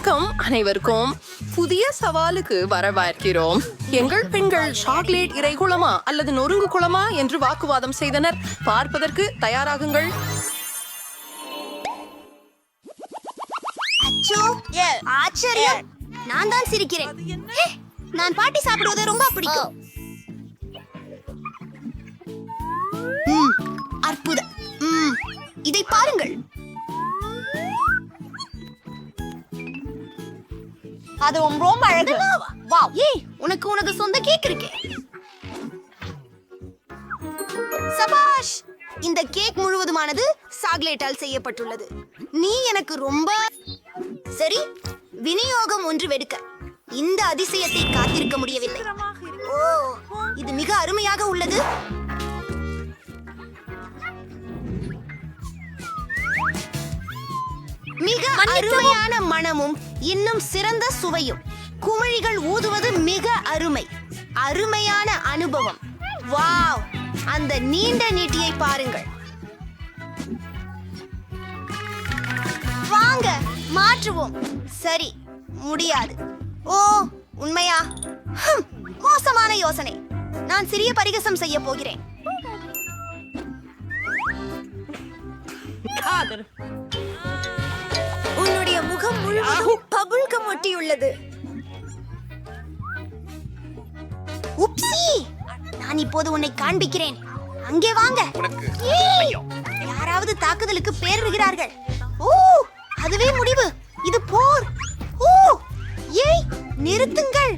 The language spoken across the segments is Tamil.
வணக்கம் அனைவருக்கும். புதிய சவாலுக்கு வரவேற்கிறோம். எங்கள் பெண்கள் சாக்லேட் இறைகுளமா அல்லது நொறுங்கு குளமா என்று வாக்குவாதம் செய்தனர். பார்ப்பதற்கு தயாராகுங்கள். ஆச்சரியம். நான் தான் சிரிக்கிறேன். நான் பாட்டி சாப்பிடுவது ரொம்ப பிடிக்கும். அற்புதம். இதை பாருங்கள். அது ரொம்ப அழகு. வாவ். ஏய், உனக்கு சொந்த கேக் இருக்கு. சபாஷ். இந்த கேக் முழுவதுமானது சாக்லேட்டால் செய்யப்பட்டுள்ளது. நீ எனக்கு ரொம்ப சரி. விநியோகம் ஒன்று வெடுக்க. இந்த அதிசயத்தை காத்திருக்க முடியவில்லை. ஓ, இது மிக அருமையாக உள்ளது. மிக அருமையான மணமும் இன்னும் சிறந்த சுவையும். குமிழிகள் ஊதுவது மிக அருமை. அருமையான அனுபவம். வாவ். அந்த நீண்ட நீட்டியை பாருங்கள். வாங்க மாற்றுவோம். சரி, முடியாது. ஓ, உண்மையா? மோசமான யோசனை. நான் சிறிய பரிகாசம் செய்ய போகிறேன். உன்னுடைய முகம் முழுவதும் பபுள்கம் ஒட்டியுள்ளது. உப்சி. நான் இப்போது உன்னை காண்பிக்கிறேன். அங்கே வாங்க. யாராவது தாக்குதலுக்கு பேரிடுகிறார்கள். ஓ, அதுவே முடிவு. இது போர். ஓ, ஏய், நிறுத்துங்கள்.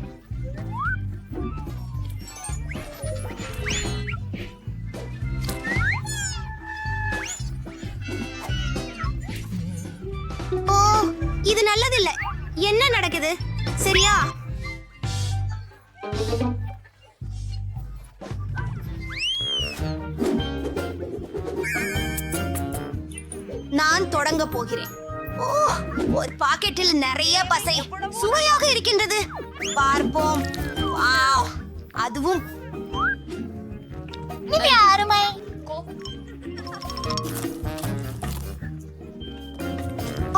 ஓ, இது நல்லதில்லை. என்ன நடக்குது? சரியா? நான் தொடங்க போகிறேன். ஓ, ஒரு பாக்கெட்டில் நிறைய பசை. சுவையாக இருக்கின்றது. பார்ப்போம். வாவ், அதுவும் மிக அருமை.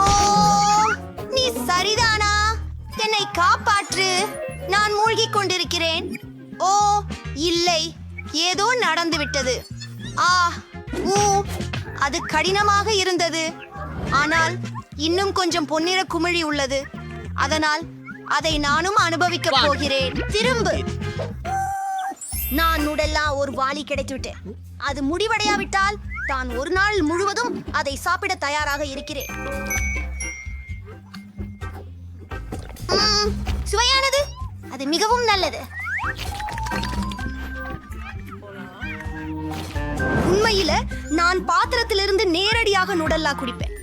ஓ, நீ சரிதானா? என்னை காப்பாற்று. நான் மூழ்கிக் கொண்டிருக்கிறேன். ஓ, இல்லை, ஏதோ நடந்து விட்டது. அது கடினமாக இருந்தது. ஆனால் இன்னும் கொஞ்சம் பொன்னிற குமிழி உள்ளது. அதனால் அதை நானும் அனுபவிக்க போகிறேன். திரும்பு. நான் நுடல்லா ஒரு வாளி கிடைத்துவிட்டேன். அது முடிவடையாவிட்டால் தான் ஒரு நாள் முழுவதும் அதை சாப்பிட தயாராக இருக்கிறேன். சுவையானது. அது மிகவும் நல்லது. உண்மையில நான் பாத்திரத்திலிருந்து நேரடியாக நுடல்லா குடிப்பேன்.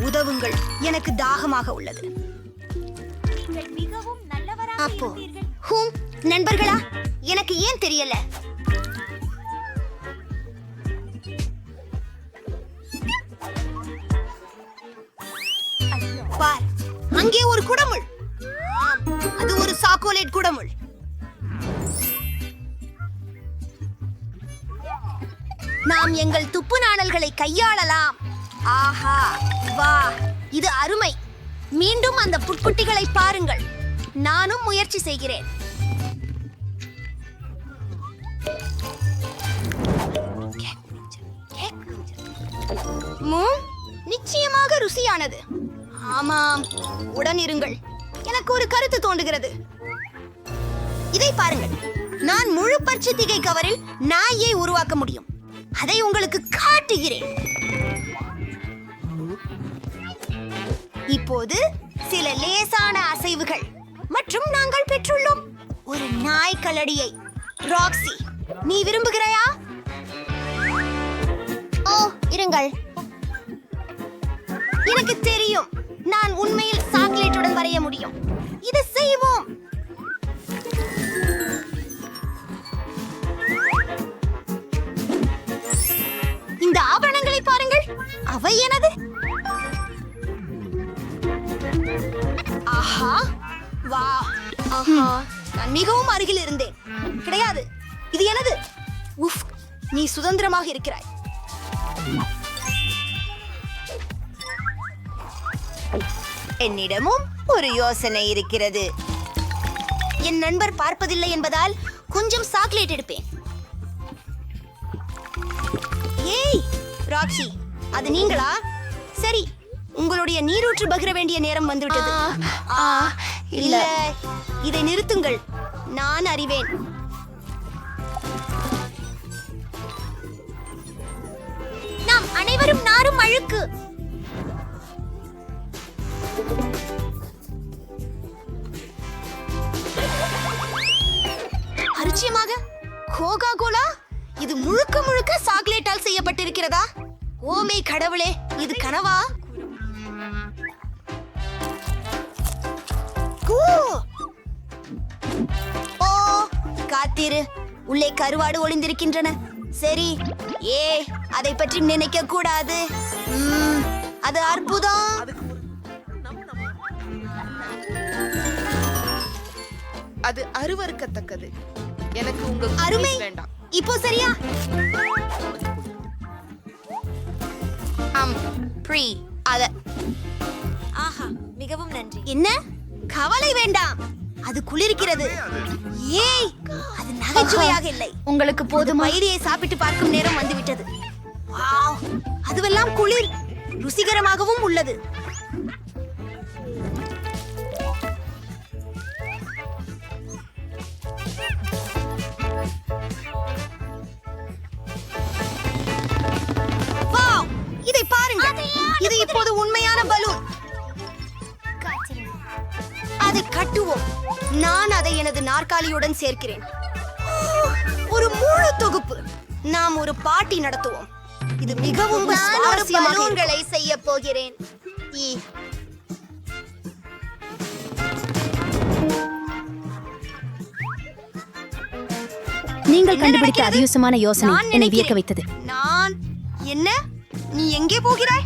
உதவுங்கள், எனக்கு தாகமாக உள்ளது. அப்போ நண்பர்களா, எனக்கு ஏன் தெரியல. பார், அங்கே ஒரு குடமுள். அது ஒரு சாக்கோலேட் குடமுள். நாம் எங்கள் துப்பு நாணல்களை கையாளலாம். ஆஹா, வா, இது அருமை. மீண்டும் அந்த புட்குட்டிகளை பாருங்கள். நானும் முயற்சி செய்கிறேன். நிச்சயமாக ருசியானது. ஆமாம், உடன் இருங்கள். எனக்கு ஒரு கருத்து தோன்றுகிறது. இதை பாருங்கள். நான் முழு பச்சை கவரில் நாயை உருவாக்க முடியும். அதை உங்களுக்கு காட்டுகிறேன். இப்போது சில லேசான அசைவுகள் மற்றும் நாங்கள் பெற்றுள்ளோம் ஒரு நாய் கலடியை. ராக்ஸி, நீ விரும்புகிறாயா? ஓ, இருங்கள். எனக்கு தெரியும், நான் உண்மையில் சாக்லேட்டுடன் வரைய முடியும். இதை செய்வோம். இந்த ஆபரணங்களை பாருங்கள். அவை எனது. ஆஹா, வா. ஆஹா, நான் மிகவும் அருகில் இருந்தேன். கிடையாது, இது எனது. உஃப், நீ சுதந்திரமாக இருக்கிறாய். என்னிடமும் ஒரு யோசனை இருக்கிறது. என் நண்பர் பார்ப்பதில்லை என்பதால் கொஞ்சம் சாக்லேட் எடுப்பேன். ஏய் ராக்ஷி, அது நீங்களா? சரி, உங்களுடைய நீரூற்று பகிர வேண்டிய நேரம் வந்துவிட்டது. இல்ல, இதை நிறுத்துங்கள். நான் அறிவேன். நாம் அனைவரும் நாரும் அழுக்கு. அரிசியமாக கோகா கோலா, இது முழுக்க முழுக்க சாக்லேட்டால் செய்யப்பட்டிருக்கிறதா? ஓமே கடவுளே, இது கனவா? ஓ காத்திரு, உள்ளே கருவாடு ஒளிந்திருக்கின்றன. சரி, அதை பற்றி நினைக்க கூடாது. அது அற்புதம். அது அருவருக்கத்தக்கது. எனக்கு உங்க அருமை வேண்டாம். இப்போ சரியா? ஆஹா, மிகவும் நன்றி. என்ன? கவலை வேண்டாம், அது குளிர்கிறது. ஏய், அது நகைச்சுவையாக இல்லை. உங்களுக்கு போதும். வயிறியை சாப்பிட்டு பார்க்கும் நேரம் வந்துவிட்டது. வாவ், அதுவெல்லாம் குளிர், ருசிகரமாகவும் உள்ளது. வாவ், இதை பாருங்கள். இது இப்போது உண்மையான பலூன். அதை கட்டுவோம். நான் அதை எனது நாற்காலியுடன் சேர்க்கிறேன். ஒரு முழு தொகுப்பு. நாம் ஒரு பார்ட்டி நடத்துவோம். இது மிகவும் பலூன்களை செய்ய போகிறேன். நீங்கள் கண்டுபிடித்த அதியுசமான யோசனை என்னை வியக்க வைத்தது. நான் என்ன? நீ எங்கே போகிறாய்?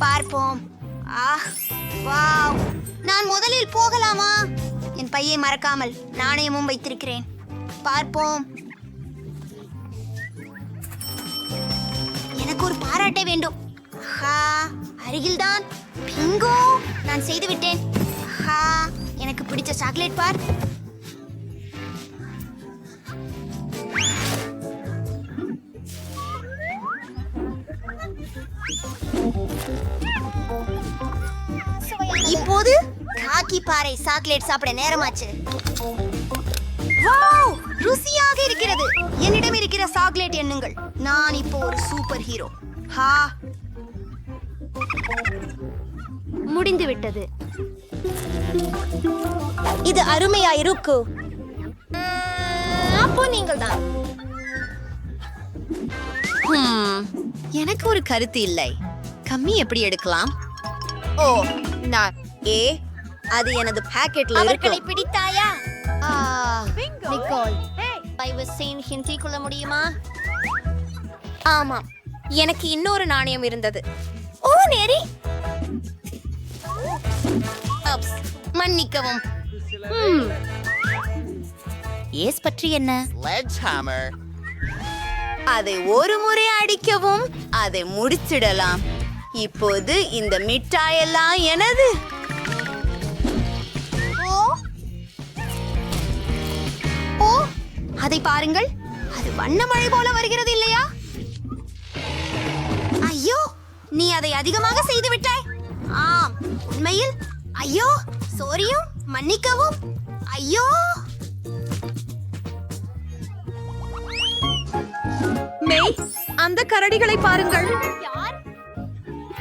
பார்ப்போம். வாவ், நான் முதலில் போகலாமா? என் பையை மறக்காமல் நாணயமும் வைத்திருக்கிறேன். பார்ப்போம். எனக்கு ஒரு பாராட்டை வேண்டும். அருகில்தான். பிங்கோ, நான் செய்து விட்டேன். எனக்கு பிடிச்ச சாக்லேட் பார். இப்போது காக்கி பாறை சாக்லேட் சாப்பிட நேரமாச்சு. வாவ், ருசியாக இருக்கிறது. என்னிடம் இருக்கிற சாக்லேட் எண்ணுங்கள். நான் இப்போ ஒரு சூப்பர் ஹீரோ. முடிந்து விட்டது. இது அருமையா இருக்கு. அப்போ நீங்கள் தான். எனக்கு ஒரு கருத்து இல்லை. கம்மி எப்படி எடுக்கலாம்? ஓ, நான் அது எனது பாக்கெட்ல இருக்கு. அவர்களை பிடித்தாயா? நிக்கோல், தயவு செய்து ஹிந்தி கொள்ள முடியுமா? ஆமாம், எனக்கு இன்னொரு நாணயம் இருந்தது. ஓ நேரி, மன்னிக்கவும். ஏஸ் பற்றி என்ன? அதை ஒரு முறை அடிக்கவும் அதை முடிச்சிடலாம். இப்போது இந்த மிட்டாயெல்லாம் எனது. ஓ, அதை பாருங்கள். அது வண்ண மழை போல வருகிறது இல்லையா? ஐயோ, நீ அதை அதிகமாக செய்து விட்டாய். ஆம், உண்மையில். ஐயோ, சோரியும் மன்னிக்கவும். ஐயோ, மெய், அந்த கரடிகளை பாருங்கள்.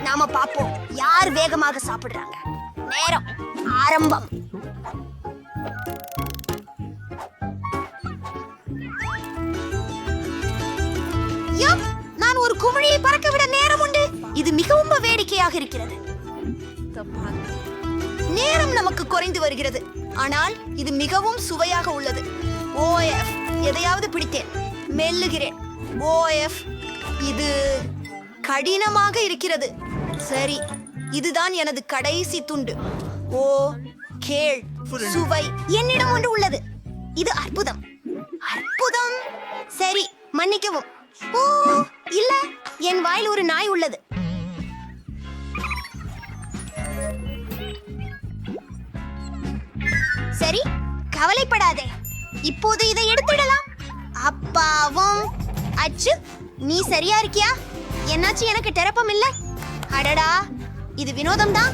நாம பாப்போம் யார் வேகமாக சாப்பிடுறாங்க. நேரம் ஆரம்பம். நான் ஒரு குமிழியை பறக்க விட நேரம் உண்டு. இது மிகவும் வேடிக்கையாக இருக்கிறது. நேரம் நமக்கு குறைந்து வருகிறது, ஆனால் இது மிகவும் சுவையாக உள்ளது. ஓஎஃப், எதையாவது பிடித்தேன். மெல்லுகிறேன். ஓஎஃப், இது கடினமாக இருக்கிறது. சரி, இதுதான் எனது கடைசி துண்டு. ஓ, கேள், சுவை. என்னிடம் ஒன்று உள்ளது. இது அற்புதம், அற்புதம். சரி, மன்னிக்கவும். ஓ, இல்ல, என் வாயில் ஒரு நாய் உள்ளது. சரி, கவலைப்படாதே. இப்போது இதை எடுத்துடலாம். அப்பாவும் அச்சு, நீ சரியா இருக்கியா? என்னாச்சு? எனக்கு தெரப்பம் இல்ல. அடடா, இது வினோதம் தான்.